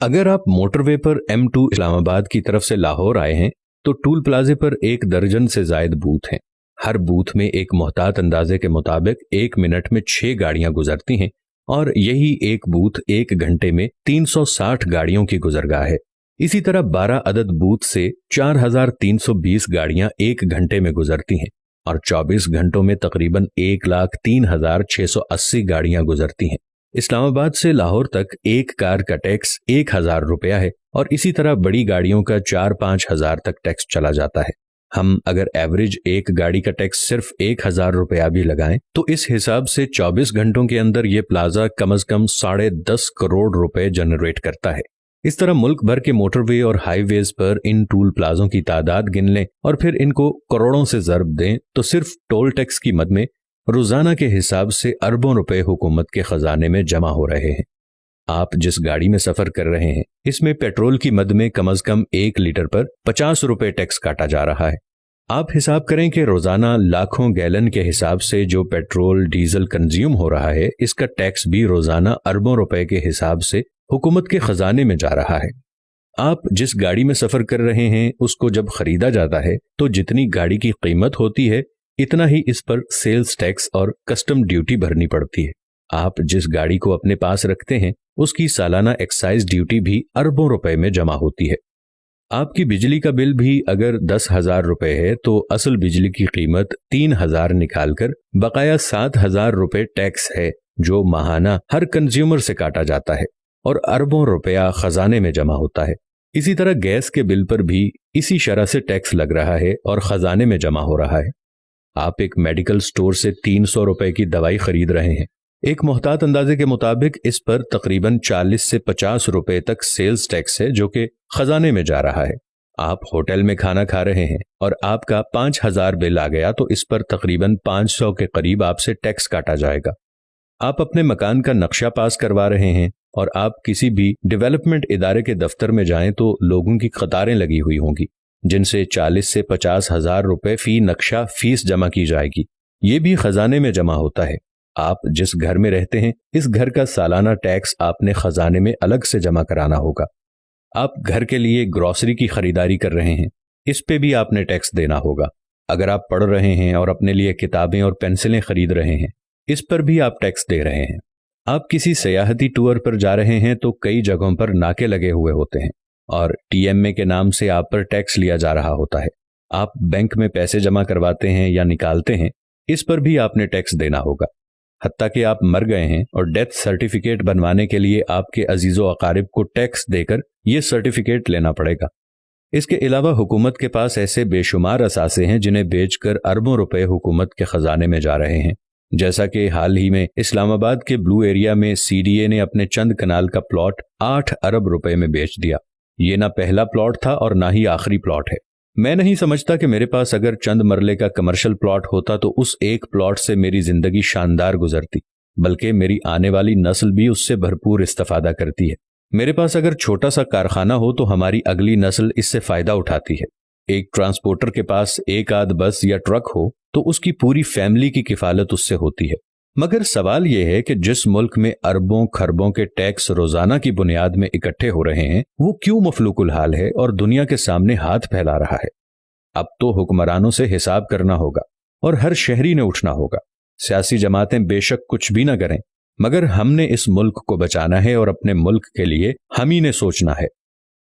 अगर आप मोटरवे पर M2 इस्लामाबाद की तरफ से लाहौर आए हैं तो टूल प्लाजे पर 1 दर्जन से जायद बूथ हैं। हर बूथ में एक मोहतात अंदाजे के मुताबिक 1 मिनट में 6 गाड़ियां गुजरती हैं और यही एक बूथ 1 घंटे में 360 गाड़ियों की गुजरगाह है। इसी तरह 12 अदद बूथ से 4320 गाड़ियां 1 घंटे में गुजरती हैं और 24 घंटों में तकरीबन 1,03,680 गाड़ियां गुजरती हैं। इस्लामाबाद से लाहौर तक एक कार का टैक्स 1,000 रुपया है और इसी तरह बड़ी गाड़ियों का 4-5 हज़ार तक टैक्स चला जाता है। हम अगर एवरेज एक गाड़ी का टैक्स सिर्फ 1,000 रुपया भी लगाएं तो इस हिसाब से 24 घंटों के अंदर ये प्लाजा कम से कम 10.5 करोड़ रुपए जनरेट करता है। इस तरह मुल्क भर के मोटरवे और हाईवेज पर इन टूल प्लाजों की तादाद गिन लें और फिर इनको करोड़ों से ज़रब दें तो सिर्फ टोल टैक्स की मद में रोजाना के हिसाब से अरबों रुपए हुकूमत के खजाने में जमा हो रहे हैं। आप जिस गाड़ी में सफर कर रहे हैं इसमें पेट्रोल की मद में कम से कम 1 लीटर पर 50 रुपए टैक्स काटा जा रहा है। आप हिसाब करें कि रोजाना लाखों गैलन के हिसाब से जो पेट्रोल डीजल कंज्यूम हो रहा है इसका टैक्स भी रोजाना अरबों रुपए के हिसाब से हुकूमत के खजाने में जा रहा है। आप जिस गाड़ी में सफर कर रहे हैं उसको जब खरीदा जाता है तो जितनी गाड़ी की कीमत होती है इतना ही इस पर सेल्स टैक्स और कस्टम ड्यूटी भरनी पड़ती है। आप जिस गाड़ी को अपने पास रखते हैं उसकी सालाना एक्साइज ड्यूटी भी अरबों रुपए में जमा होती है। आपकी बिजली का बिल भी अगर 10,000 रुपए है तो असल बिजली की कीमत 3,000 निकालकर बकाया 7,000 रुपए टैक्स है जो माहाना हर कंज्यूमर से काटा जाता है और अरबों रुपया खजाने में जमा होता है। इसी तरह गैस के बिल पर भी इसी शरह से टैक्स लग रहा है और खजाने में जमा हो रहा है। आप एक मेडिकल स्टोर से 300 रुपए की दवाई खरीद रहे हैं। एक मोहतात अंदाजे के मुताबिक इस पर तकरीबन 40 से 50 रुपए तक सेल्स टैक्स है जो कि खजाने में जा रहा है। आप होटल में खाना खा रहे हैं और आपका 5,000 बिल आ गया तो इस पर तकरीबन 500 के करीब आपसे टैक्स काटा जाएगा। आप अपने मकान का नक्शा पास करवा रहे हैं और आप किसी भी डेवलपमेंट इदारे के दफ्तर में जाएं तो लोगों की कतारें लगी हुई होंगी जिनसे 40 से 50 हज़ार रुपए फी नक्शा फीस जमा की जाएगी। ये भी खजाने में जमा होता है। आप जिस घर में रहते हैं इस घर का सालाना टैक्स आपने खजाने में अलग से जमा कराना होगा। आप घर के लिए ग्रोसरी की खरीदारी कर रहे हैं, इस पे भी आपने टैक्स देना होगा। अगर आप पढ़ रहे हैं और अपने लिए किताबें और पेंसिलें खरीद रहे हैं, इस पर भी आप टैक्स दे रहे हैं। आप किसी सयाहती टूर पर जा रहे हैं तो कई जगहों पर नाके लगे हुए होते हैं और TMA के नाम से आप पर टैक्स लिया जा रहा होता है। आप बैंक में पैसे जमा करवाते हैं या निकालते हैं, इस पर भी आपने टैक्स देना होगा। हत्ता कि आप मर गए हैं और डेथ सर्टिफिकेट बनवाने के लिए आपके अजीज़ो अकारिब को टैक्स देकर यह सर्टिफिकेट लेना पड़ेगा। इसके अलावा हुकूमत के पास ऐसे बेशुमार असासे हैं जिन्हें बेचकर अरबों रुपए हुकूमत के खजाने में जा रहे हैं। जैसा कि हाल ही में इस्लामाबाद के ब्लू एरिया में CDA ने अपने चंद कनाल का प्लॉट 8 अरब रुपए में बेच दिया। ये ना पहला प्लॉट था और ना ही आखिरी प्लॉट है। मैं नहीं समझता कि मेरे पास अगर चंद मरले का कमर्शियल प्लॉट होता तो उस एक प्लॉट से मेरी जिंदगी शानदार गुजरती, बल्कि मेरी आने वाली नस्ल भी उससे भरपूर इस्तेफादा करती है। मेरे पास अगर छोटा सा कारखाना हो तो हमारी अगली नस्ल इससे फायदा उठाती है। एक ट्रांसपोर्टर के पास एक आध बस या ट्रक हो तो उसकी पूरी फैमिली की किफालत उससे होती है। मगर सवाल यह है कि जिस मुल्क में अरबों खरबों के टैक्स रोजाना की बुनियाद में इकट्ठे हो रहे हैं वो क्यों मफलूकुल हाल है और दुनिया के सामने हाथ फैला रहा है। अब तो हुक्मरानों से हिसाब करना होगा और हर शहरी ने उठना होगा। सियासी जमातें बेशक कुछ भी न करें मगर हमने इस मुल्क को बचाना है और अपने मुल्क के लिए हम ही ने सोचना है।